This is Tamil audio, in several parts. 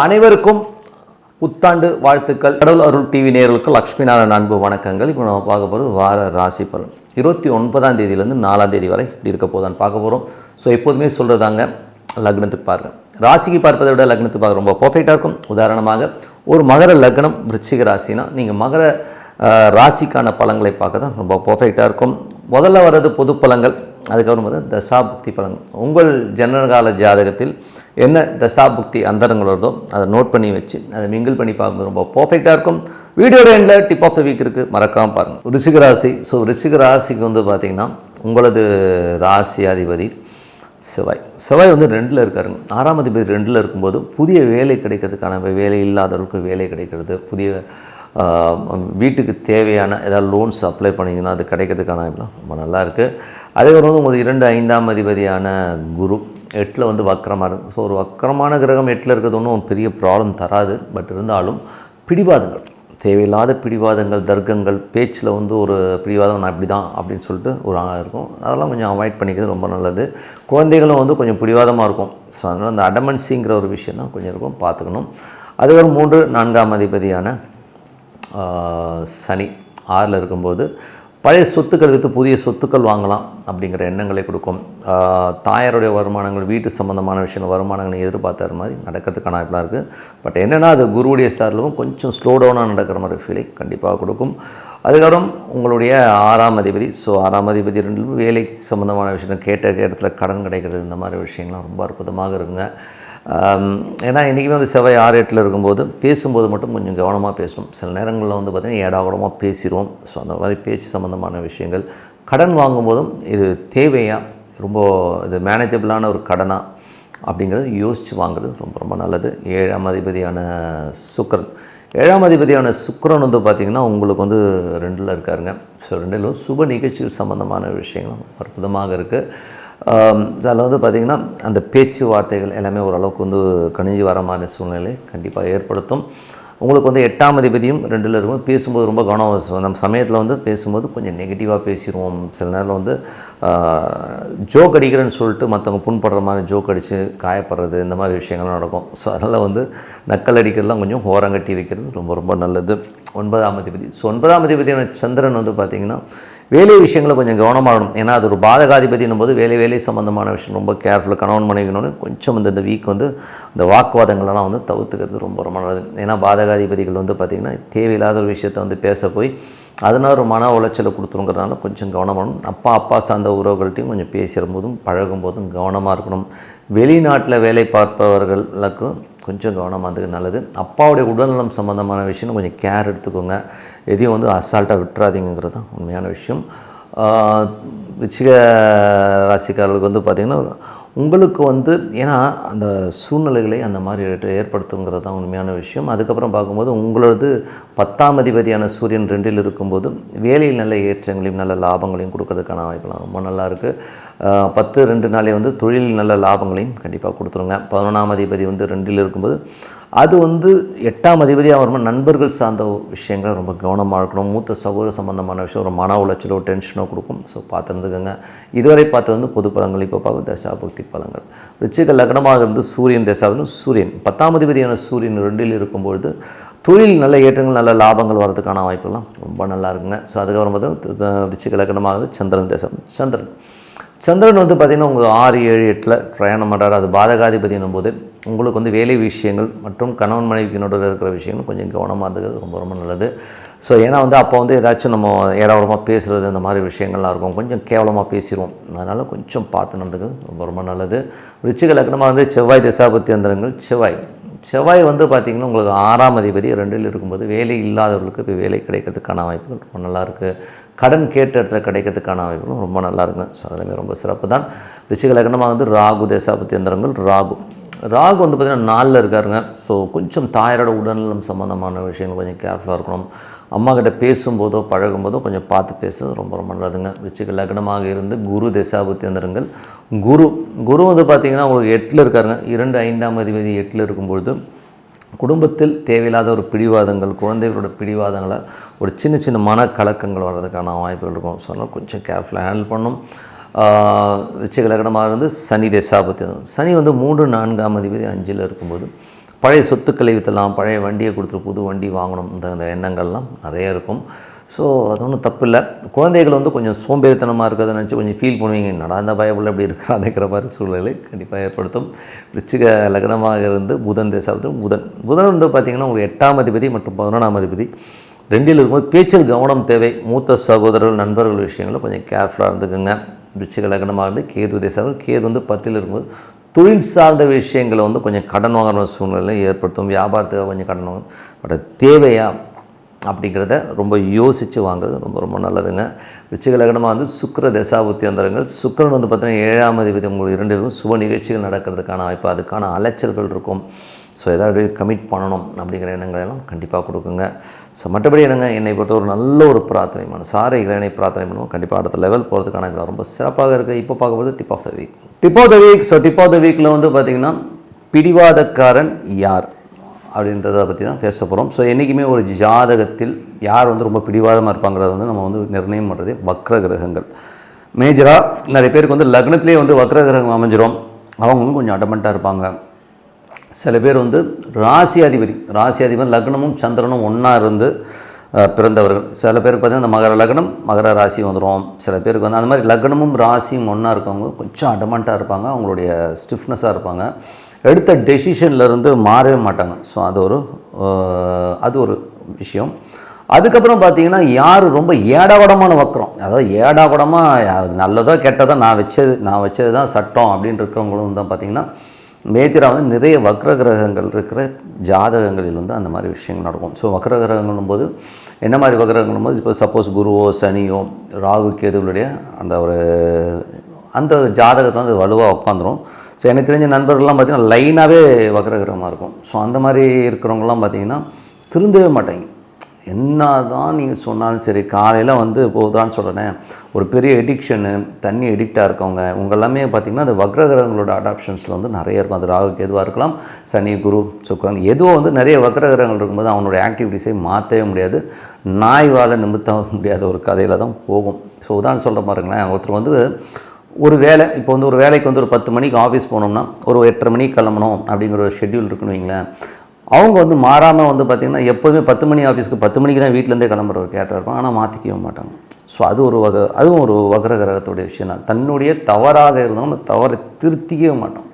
அனைவருக்கும் புத்தாண்டு வாழ்த்துக்கள். கடவுள் அருள் டிவி நேயர்களுக்கு லக்ஷ்மி நாராயண அன்பு வணக்கங்கள். இப்போ நம்ம பார்க்க போகிறது வார ராசி பலன் 29ஆம் தேதியிலேருந்து 4ஆம் தேதி வரை இப்படி இருக்க போதான்னு பார்க்க போகிறோம். ஸோ எப்போதுமே சொல்கிறதாங்க, லக்னத்துக்கு பாருங்கள். ராசிக்கு பார்ப்பதை விட லக்னத்துக்கு பார்க்க ரொம்ப பர்ஃபெக்டாக இருக்கும். உதாரணமாக ஒரு மகர லக்னம் விருச்சிக ராசினா நீங்கள் மகர ராசிக்கான பலன்களை பார்க்க தான் ரொம்ப பர்ஃபெக்டாக இருக்கும். முதல்ல வர்றது பொது பலன்கள், அதுக்கப்புறம் வந்து தசாபுக்தி பலன்கள். உங்கள் ஜனனகால ஜாதகத்தில் என்ன தசாபுக்தி அந்தரங்கள் வருதோ அதை நோட் பண்ணி வச்சு அதை மிங்கிள் பண்ணி பார்க்கும்போது ரொம்ப பர்ஃபெக்டாக இருக்கும். வீடியோட எண்டில் டிப் ஆஃப் த வீக் இருக்குது, மறக்காமல் பாருங்கள். ரிஷிக ராசி. ஸோ ரிஷிக ராசிக்கு வந்து பார்த்திங்கன்னா உங்களது ராசி அதிபதி செவ்வாய் வந்து 2ல் இருக்காருங்க. 6ஆம் அதிபதி 2ல் இருக்கும்போது புதிய வேலை கிடைக்கிறதுக்கான, வேலை இல்லாதவர்களுக்கு வேலை கிடைக்கிறது, புதிய வீட்டுக்கு தேவையான ஏதாவது லோன்ஸ் அப்ளை பண்ணிங்கன்னா அது கிடைக்கிறதுக்கான ரொம்ப நல்லா இருக்குது. அதே வந்து உங்களுக்கு 2, 5ஆம் அதிபதியான குரு 8ல் வந்து வக்கரமாக இருக்குது. ஸோ ஒரு வக்கரமான கிரகம் 8ல் இருக்கிறது ஒன்றும் பெரிய ப்ராப்ளம் தராது. பட் இருந்தாலும் பிடிவாதங்கள், தேவையில்லாத பிடிவாதங்கள், தர்க்கங்கள், பேச்சில் வந்து ஒரு பிடிவாதம் நான் இப்படி தான் அப்படின்னு சொல்லிட்டு ஒரு இருக்கும். அதெல்லாம் கொஞ்சம் அவாய்ட் பண்ணிக்கிறது ரொம்ப நல்லது. குழந்தைகளும் வந்து கொஞ்சம் பிடிவாதமாக இருக்கும். ஸோ அதனால் அந்த அடமன்சிங்கிற ஒரு விஷயம் தான் கொஞ்சம் இருக்கும், பார்த்துக்கணும். அதுக்கப்புறம் 3, 4ஆம் அதிபதியான சனி 6ல் இருக்கும்போது பழைய சொத்துக்கள் விற்று புதிய சொத்துக்கள் வாங்கலாம் அப்படிங்கிற எண்ணங்களை கொடுக்கும். தாயாருடைய வருமானங்கள், வீட்டு சம்மந்தமான விஷயங்கள், வருமானங்களை எதிர்பார்த்த மாதிரி நடக்கிறதுக்கான வாய்ப்பெலாம் இருக்குது. பட் என்னென்னா அது குருவுடைய சார்லும் கொஞ்சம் ஸ்லோ டவுனாக நடக்கிற மாதிரி ஃபீலை கண்டிப்பாக கொடுக்கும். அதுக்கப்புறம் உங்களுடைய 6ஆம் அதிபதி. ஸோ 6ஆம் அதிபதி 2 வேலை சம்மந்தமான விஷயம், கேட்ட இடத்துல கடன் கிடைக்கிறது, இந்த மாதிரி விஷயங்கள்லாம் ரொம்ப அற்புதமாக இருக்குங்க. ஏன்னா இன்றைக்குமே வந்து செவ்வாய் 6, 8ல் இருக்கும்போது பேசும்போது மட்டும் கொஞ்சம் கவனமாக பேசணும். சில நேரங்களில் வந்து பார்த்திங்கன்னா ஏடாகூடமாக பேசிடுவோம். ஸோ அந்த மாதிரி பேச்சு சம்மந்தமான விஷயங்கள், கடன் வாங்கும்போதும் இது தேவையா, ரொம்ப இது மேனேஜபிளான ஒரு கடனா அப்படிங்கிறது யோசித்து வாங்குறது ரொம்ப ரொம்ப நல்லது. 7ஆம் அதிபதியான சுக்கிரன். 7ஆம் அதிபதியான சுக்கிரன் வந்து பார்த்திங்கன்னா உங்களுக்கு வந்து 2ல் இருக்காருங்க. ஸோ 2லும் சுப நிகழ்ச்சிகள் சம்மந்தமான விஷயங்களும் அற்புதமாக இருக்குது. அதில் வந்து பார்த்திங்கன்னா அந்த பேச்சுவார்த்தைகள் எல்லாமே ஓரளவுக்கு வந்து கணிஞ்சு வர மாதிரி சூழ்நிலை கண்டிப்பாக ஏற்படுத்தும். உங்களுக்கு வந்து 8ஆம் அதிபதியும் 2ல் இருக்கும். பேசும்போது ரொம்ப கவனம். நம்ம சமயத்தில் வந்து பேசும்போது கொஞ்சம் நெகட்டிவாக பேசிடுவோம். சில நேரம் வந்து ஜோக் அடிக்கிறேன்னு சொல்லிட்டு மற்றவங்க புண்படுற மாதிரி ஜோக் அடித்து காயப்படுறது, இந்த மாதிரி விஷயங்கள்லாம் நடக்கும். ஸோ அதனால் வந்து நக்கல் அடிக்கிறதுலாம் கொஞ்சம் ஓரங்கட்டி வைக்கிறது ரொம்ப ரொம்ப நல்லது. 9ஆம் அதிபதி. ஸோ 9ஆம் அதிபதியான சந்திரன் வந்து பார்த்திங்கன்னா வேலை விஷயங்களை கொஞ்சம் கவனமாகணும். ஏன்னா அது ஒரு பாதகாதிபதினும் போது வேலை சம்மந்தமான விஷயம் ரொம்ப கேர்ஃபுல்லாக கணவன் மனைவினோட கொஞ்சம் இந்த வீக் வந்து இந்த வாக்குவாதங்களெல்லாம் வந்து தவிர்த்துக்கிறது ரொம்ப ரொம்ப நல்லது. ஏன்னா பாதகாதிபதிகள் வந்து பார்த்திங்கன்னா தேவையில்லாத ஒரு விஷயத்தை வந்து பேச போய் அதனால் ஒரு மன உளைச்சலை கொடுத்துருங்கிறதுனால கொஞ்சம் கவனமாகணும். அப்பா சார்ந்த உறவுகள்ட்டையும் கொஞ்சம் பேசுகிற போதும் பழகும் போதும் கவனமாக இருக்கணும். வெளிநாட்டில் வேலை பார்ப்பவர்களுக்கும் கொஞ்சம் கவனமாக இருந்தது நல்லது. அப்பாவுடைய உடல்நலம் சம்மந்தமான விஷயம் கொஞ்சம் கேர் எடுத்துக்கோங்க. எதையும் வந்து அசால்ட்டாக விட்டுறாதீங்கிறது தான் உண்மையான விஷயம். விருச்சிக ராசிக்காரர்களுக்கு வந்து பார்த்திங்கன்னா உங்களுக்கு வந்து ஏன்னா அந்த சூழ்நிலைகளை அந்த மாதிரி ஏற்படுத்துங்கிறது தான் உண்மையான விஷயம். அதுக்கப்புறம் பார்க்கும்போது உங்களது 10ஆம் அதிபதியான சூரியன் 2ல் இருக்கும்போது வேலையில் நல்ல ஏற்றங்களையும் நல்ல லாபங்களையும் கொடுக்கறதுக்கான வாய்ப்பெல்லாம் ரொம்ப நல்லா இருக்குது. 10, 2 நாளே வந்து தொழிலில் நல்ல லாபங்களையும் கண்டிப்பாக கொடுத்துருங்க. 11ஆம் அதிபதி வந்து 2ல் இருக்கும்போது அது வந்து 8ஆம் அதிபதியாக வரும்போது நண்பர்கள் சார்ந்த விஷயங்கள் ரொம்ப கவனமாக இருக்கணும். மூத்த சகோதர சம்பந்தமான விஷயம் ஒரு மன உளைச்சலோ டென்ஷனோ கொடுக்கும். ஸோ பார்த்துருந்துக்கோங்க. இதுவரை பார்த்து வந்து பொது பலன்கள். இப்போ பார்க்க தசாபுக்தி பலன்கள். விருச்சிக லக்னமாக இருந்து சூரியன் தசாவிலும் சூரியன் 10ஆம் அதிபதியான சூரியன் 2ல் இருக்கும்பொழுது தொழில் நல்ல ஏற்றங்கள் நல்ல லாபங்கள் வரதுக்கான வாய்ப்பெல்லாம் ரொம்ப நல்லா இருக்குங்க. ஸோ அதுக்கப்புறம் பார்த்து விருச்சிக லக்னமாக சந்திரன் தசம். சந்திரன் வந்து பார்த்திங்கன்னா உங்களுக்கு 6, 7, 8ல் பிரயாணம் பண்ணுறாரு. அது பாதகாதிபதினும் போது உங்களுக்கு வந்து வேலை விஷயங்கள் மற்றும் கணவன் மனைவிக்கு நடுவில் இருக்கிற விஷயங்கள் கொஞ்சம் கவனமாக இருந்தது ரொம்ப ரொம்ப நல்லது. ஸோ ஏன்னா வந்து அப்போ வந்து ஏதாச்சும் நம்ம ஏராளமாக பேசுகிறது இந்த மாதிரி விஷயங்கள்லாம் இருக்கும். கொஞ்சம் கேவலமாக பேசிடுவோம். அதனால் கொஞ்சம் பார்த்து நடந்துக்கிறது ரொம்ப ரொம்ப நல்லது. விருச்சிக லக்னமாக வந்து செவ்வாய் தசாபுக்தி அந்தரங்கள். செவ்வாய் வந்து பார்த்திங்கன்னா உங்களுக்கு 6ஆம் அதிபதி 2ல் இருக்கும்போது வேலை இல்லாதவர்களுக்கு இப்போ வேலை கிடைக்கிறதுக்கான வாய்ப்புகள் ரொம்ப நல்லாயிருக்கு. கடன் கேட்ட இடத்துல கிடைக்கிறதுக்கான வாய்ப்புகளும் ரொம்ப நல்லா இருக்குங்க. ஸோ அதெல்லாமே ரொம்ப சிறப்பு தான். விருச்சிக லக்னமாக வந்து ராகு தசாபுக்தி அந்தரங்கள். ராகு வந்து பார்த்திங்கன்னா 4ல் இருக்காருங்க. ஸோ கொஞ்சம் தாயாரோட உடல்நலம் சம்மந்தமான விஷயங்கள் கொஞ்சம் கேர்ஃபுல்லாக இருக்கணும். அம்மா கிட்ட பேசும்போதோ பழகும்போதோ கொஞ்சம் பார்த்து பேசுறது ரொம்ப ரொம்ப நல்லதுங்க. விருச்சிக லக்னமாக இருந்து குரு தசாபுக்தி அந்தரங்கள். குரு வந்து பார்த்திங்கன்னா உங்களுக்கு 8ல் இருக்காருங்க. 2, 5ஆம் அதிபதி 8ல் இருக்கும்பொழுது குடும்பத்தில் தேவையில்லாத ஒரு பிடிவாதங்கள், குழந்தைகளோட பிடிவாதங்களை ஒரு சின்ன மனக்கலக்கங்கள் வர்றதுக்கான வாய்ப்புகள் இருக்கும். ஸோ அதனால் கொஞ்சம் கேர்ஃபுல்லாக ஹேண்டில் பண்ணணும். விருச்சிக லக்னமாக இருந்து சனி தசாபுக்தி. சனி வந்து 3, 4ஆம் அதிபதி 5ல் இருக்கும்போது பழைய சொத்துக்களை விற்றலாம், பழைய வண்டியை கொடுத்துட்டு புது வண்டி வாங்கணும், இந்த எண்ணங்கள்லாம் நிறைய இருக்கும். ஸோ அது ஒன்றும் தப்பு இல்லை. குழந்தைகள் வந்து கொஞ்சம் சோம்பேறித்தனமாக இருக்கிறத நினச்சி கொஞ்சம் ஃபீல் பண்ணுவீங்க, என்னடா இந்த பயப்புள்ள எப்படி இருக்கிறாங்கிற மாதிரி சூழ்நிலை கண்டிப்பாக ஏற்படுத்தும். விருச்சிக லக்னமாக இருந்து புதன் தேசாபுத்திரம் புதன் வந்து பார்த்திங்கன்னா உங்களுக்கு 8ஆம் அதிபதி மற்றும் 11ஆம் அதிபதி 2ல் இருக்கும்போது பேச்சில் கவனம் தேவை. மூத்த சகோதரர்கள் நண்பர்கள் விஷயங்களும் கொஞ்சம் கேர்ஃபுல்லாக இருந்துக்குங்க. விருச்சிக லக்னமாக இருந்து கேது தேசாபுத்திரம், கேது வந்து 10ல் இருக்கும்போது தொழில் சார்ந்த விஷயங்களை வந்து கொஞ்சம் கடன் வாங்குற சூழ்நிலை ஏற்படுத்தும். வியாபாரத்துக்காக கொஞ்சம் கடன் வாங்க, பட் தேவையா அப்படிங்கிறத ரொம்ப யோசித்து வாங்குறது ரொம்ப ரொம்ப நல்லதுங்க. விருச்சிக லக்னமாக வந்து சுக்கிர தசாபுத்தி அந்தரங்கள். சுக்கிரன் வந்து பார்த்தீங்கன்னா 7ஆம் அதிபதி உங்களுக்கு 2லும் சுப நிகழ்ச்சிகள் நடக்கிறதுக்கான வாய்ப்பு, அதுக்கான அலைச்சல்கள் இருக்கும். ஸோ ஏதாவது கமிட் பண்ணணும் அப்படிங்கிற எண்ணங்களெல்லாம் கண்டிப்பாக கொடுக்குங்க. ஸோ மற்றபடி என்னை பொறுத்த ஒரு நல்ல ஒரு பிரார்த்தனை மனசார இறைவனை பிரார்த்தனை பண்ணுவோம். கண்டிப்பாக அடுத்த லெவல் போகிறதுக்கான ரொம்ப சிறப்பாக இருக்குது. இப்போ பார்க்கும்போது tip of the week. So tip of the வீக்கில் வந்து பார்த்திங்கன்னா பிடிவாதக்காரன் யார் அப்படின்றத பற்றி தான் பேச போகிறோம். ஸோ என்றைக்குமே ஒரு ஜாதகத்தில் யார் வந்து ரொம்ப பிடிவாதமாக இருப்பாங்கிறத வந்து நம்ம வந்து நிர்ணயம் பண்ணுறதே வக்ர கிரகங்கள். மேஜராக நிறைய பேருக்கு வந்து லக்னத்திலே வந்து வக்ர கிரகம் அமைஞ்சிரும், அவங்களும் கொஞ்சம் அடமெண்ட்டாக இருப்பாங்க. சில பேர் வந்து ராசி அதிபதி லக்னமும் சந்திரனும் ஒன்றா இருந்து பிறந்தவர்கள். சில பேருக்கு பார்த்திங்கன்னா இந்த மகர லக்னம் மகர ராசி வந்துடும். சில பேருக்கு வந்து அந்த மாதிரி லக்னமும் ராசியும் ஒன்றா இருக்கவங்க கொஞ்சம் அடமெண்ட்டாக இருப்பாங்க, அவங்களுடைய ஸ்டிஃப்னஸாக இருப்பாங்க, எடுத்த டெசிஷன்லேருந்து மாறவே மாட்டாங்க. ஸோ அது ஒரு விஷயம். அதுக்கப்புறம் பார்த்திங்கன்னா யார் ரொம்ப ஏடாகூடமான வக்கரம், அதாவது ஏடாகூடமாக நல்லதோ கெட்டதோ நான் வச்சது தான் சட்டம் அப்படின்னு இருக்கிறவங்களும் தான் பார்த்திங்கன்னா மேஜராக வந்து நிறைய வக்ர கிரகங்கள் இருக்கிற ஜாதகங்களில் வந்து அந்த மாதிரி விஷயங்கள் நடக்கும். ஸோ வக்ர கிரகங்களும் போது என்ன மாதிரி வக்ரகங்களும் போது இப்போ சப்போஸ் குருவோ சனியோ ராகு கேதுகளுடைய அந்த ஜாதகத்தில் வந்து வலுவாக உட்காந்துரும். ஸோ எனக்கு தெரிஞ்ச நண்பர்கள்லாம் பார்த்திங்கன்னா லைனாகவே வக்ரகிரகமாக இருக்கும். ஸோ அந்த மாதிரி இருக்கிறவங்களாம் பார்த்திங்கன்னா திருந்தவே மாட்டாங்க. என்ன தான் நீங்கள் சொன்னாலும் சரி, காலையில் வந்து இப்போதான்னு சொல்கிறேன், ஒரு பெரிய எடிக்ஷனு தண்ணி எடிக்டாக இருக்கவங்க உங்க எல்லாமே பார்த்திங்கன்னா அந்த வக்ரகிரகங்களோட அடாப்ஷன்ஸில் வந்து நிறைய இருக்கும். அது ராகுக்கு எதுவாக இருக்கலாம், சனி குரு சுக்கிரன் எதுவோ வந்து நிறைய வக்ரகிரகங்கள் இருக்கும்போது அவனுடைய ஆக்டிவிட்டிஸை மாற்றவே முடியாது, நாய் வாழ நிமித்த முடியாத ஒரு கதையில் தான் போகும். ஸோ உதாரணம் சொல்கிற பாருங்களேன், ஒருத்தர் வந்து ஒரு வேலை இப்போ வந்து ஒரு வேலைக்கு வந்து ஒரு 10 மணிக்கு ஆஃபீஸ் போனோம்னா ஒரு 8:30 மணிக்கு கிளம்பணும் அப்படிங்கிற ஒரு ஷெட்யூல் இருக்குன்னு வைங்களேன். அவங்க வந்து மாறாமல் வந்து பார்த்திங்கன்னா எப்போதுமே 10 மணி ஆஃபீஸ்க்கு 10 மணிக்கு தான் வீட்டிலேருந்தே கிளம்புற ஒரு கேட்டாக இருக்கும், ஆனால் மாற்றிக்கவே மாட்டாங்க. ஸோ அதுவும் ஒரு வக்ர கிரகத்துடைய விஷயம் தான். தன்னுடைய தவறாக இருந்தாலும் தவறை திருத்திக்கவே மாட்டான்.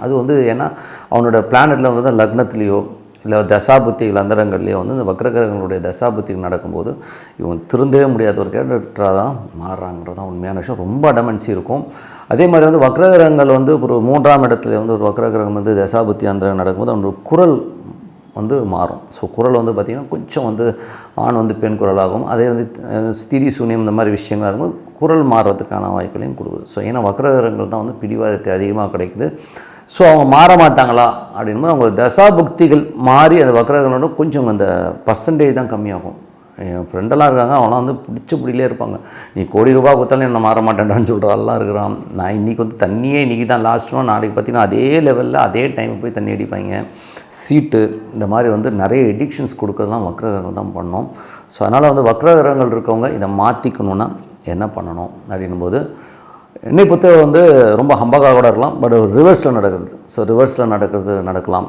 அது வந்து ஏன்னா அவனோட பிளானட்டில் வந்து லக்னத்துலேயோ இல்லை தசாபுத்திகள் அந்தரங்கள்லேயோ வந்து இந்த வக்ரகிரகங்களுடைய தசாபுத்திகள் நடக்கும்போது இவன் திருந்தவே முடியாத ஒரு கேரக்டராக தான் மாறுறாங்கிறது தான் உண்மையான விஷயம். ரொம்ப அடமன்சி இருக்கும். அதே மாதிரி வந்து வக்ரகிரகங்கள் வந்து ஒரு 3ஆம் இடத்துல வந்து ஒரு வக்ரகிரகம் வந்து தசாபுத்தி அந்தரங்கம் நடக்கும்போது அவனோட குரல் வந்து மாறும். ஸோ குரல் வந்து பார்த்திங்கன்னா கொஞ்சம் வந்து ஆண் வந்து பெண் குரலாகும். அதே வந்து ஸ்திதி சூன்யம் இந்த மாதிரி விஷயங்களாக இருக்கும்போது குரல் மாறுறதுக்கான வாய்ப்புகளையும் கொடுக்குது. ஸோ ஏன்னா வக்ரகிரகங்கள் தான் வந்து பிடிவாதத்தை அதிகமாக கிடைக்குது. ஸோ அவங்க மாற மாட்டாங்களா அப்படின்போது அவங்க தசாபுக்திகள் மாறி அந்த வக்ரகிரகங்களோட கொஞ்சம் அந்த பர்சன்டேஜ் தான் கம்மியாகும். என் ஃப்ரெண்டெல்லாம் இருக்காங்க, அவங்களாம் வந்து பிடிச்ச இருப்பாங்க. நீ கோடி ரூபா கொடுத்தாலும் என்ன மாற மாட்டேன்டான்னு சொல்கிறாலாம் இருக்கிறான். நான் இன்றைக்கி வந்து தண்ணியே இன்றைக்கி தான் லாஸ்ட்னோ, நாளைக்கு பார்த்திங்கன்னா அதே லெவலில் அதே டைம் போய் தண்ணி அடிப்பாங்க, சீட்டு இந்த மாதிரி வந்து நிறைய எடிக்ஷன்ஸ் கொடுக்கறதுலாம் வக்ரகிரகம் தான் பண்ணோம். ஸோ அதனால் வந்து வக்ரகிரகங்கள் இருக்கவங்க இதை மாற்றிக்கணுன்னா என்ன பண்ணணும் அப்படின்னும்போது என்னை பொறுத்த வந்து ரொம்ப ஹம்பகாக கூட இருக்கலாம், பட் ரிவர்ஸில் நடக்கிறது. ஸோ ரிவர்ஸில் நடக்கலாம்.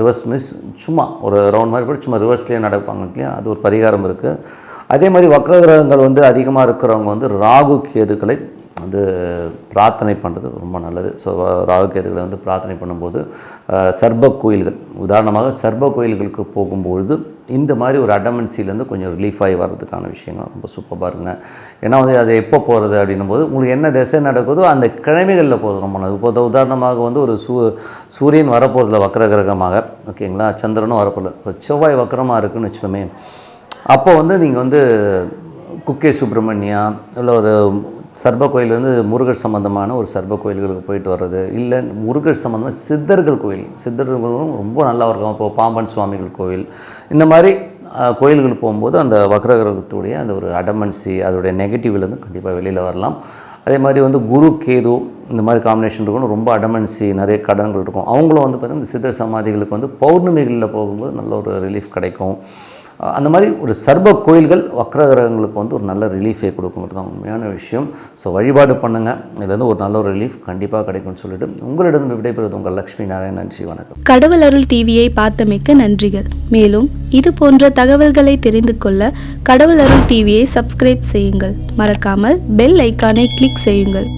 ரிவர்ஸ் மீன்ஸ் சும்மா ஒரு ரவுண்ட் மாதிரி போட்டு சும்மா ரிவர்ஸ்லேயே நடப்பாங்க இல்லையா, அது ஒரு பரிகாரம் இருக்குது. அதே மாதிரி வக்ரகிரகங்கள் வந்து அதிகமாக இருக்கிறவங்க வந்து ராகு கேதுக்களை வந்து பிரார்த்தனை பண்ணுறது ரொம்ப நல்லது. ஸோ ராகு கேதுகளை வந்து பிரார்த்தனை பண்ணும்போது சர்ப கோயில்கள், உதாரணமாக சர்ப கோயில்களுக்கு போகும்பொழுது இந்த மாதிரி ஒரு அடமன்சிலேருந்து கொஞ்சம் ரிலீஃப் ஆகி வர்றதுக்கான விஷயங்கள் ரொம்ப சூப்பராக இருக்குங்க. ஏன்னா வந்து அது எப்போ போகிறது அப்படின்னும் போது உங்களுக்கு என்ன திசை நடக்குதோ அந்த கிழமைகளில் போகிறது ரொம்ப நல்லது. இப்போ உதாரணமாக வந்து ஒரு சூரியன் வரப்போகிறதுல வக்ர கிரகமாக ஓகேங்களா, சந்திரனும் வரப்போதில்ல, இப்போ செவ்வாய் வக்ரமாக இருக்குதுன்னு வச்சுக்கோமே, அப்போ வந்து நீங்கள் வந்து குக்கே சுப்பிரமணியா இல்லை ஒரு சர்ப கோயில் வந்து முருகர் சம்மந்தமான ஒரு சர்ப கோயில்களுக்கு போயிட்டு வர்றது, இல்லை முருகர் சம்மந்தமாக சித்தர்களும் ரொம்ப நல்லா இருக்கும். இப்போ பாம்பன் சுவாமிகள் கோயில் இந்த மாதிரி கோயில்கள் போகும்போது அந்த வக்ரகிரகத்துடைய அந்த ஒரு அடமன்சி அதோடைய நெகட்டிவ்லேருந்து கண்டிப்பாக வெளியில் வரலாம். அதே மாதிரி வந்து குரு கேது இந்த மாதிரி காம்பினேஷன் இருக்கணும், ரொம்ப அடமன்சி நிறைய கடன்கள் இருக்கும். அவங்களும் வந்து பார்த்திங்கன்னா இந்த சித்தர் சமாதிகளுக்கு வந்து பௌர்ணமிகளில் போகும்போது நல்ல ஒரு ரிலீஃப் கிடைக்கும். அந்த மாதிரி ஒரு சர்ப கோயில்கள் வக்ரகிரகங்களுக்கு வந்து ஒரு நல்ல ரிலீஃபை கொடுக்குங்கிறது தான் உண்மையான விஷயம். ஸோ வழிபாடு பண்ணுங்கள், இதுலேருந்து ஒரு நல்ல ஒரு ரிலீஃப் கண்டிப்பாக கிடைக்கும்னு சொல்லிட்டு உங்களிடம் விடைபெறுவது உங்கள் லக்ஷ்மி நாராயணன். நன்றி, வணக்கம். கடவுள் அருள் டிவியை பார்த்தமைக்க நன்றிகள். மேலும் இது போன்ற தகவல்களை தெரிந்து கொள்ள கடவுள் அருள் டிவியை சப்ஸ்கிரைப் செய்யுங்கள். மறக்காமல் பெல் ஐக்கானை கிளிக் செய்யுங்கள்.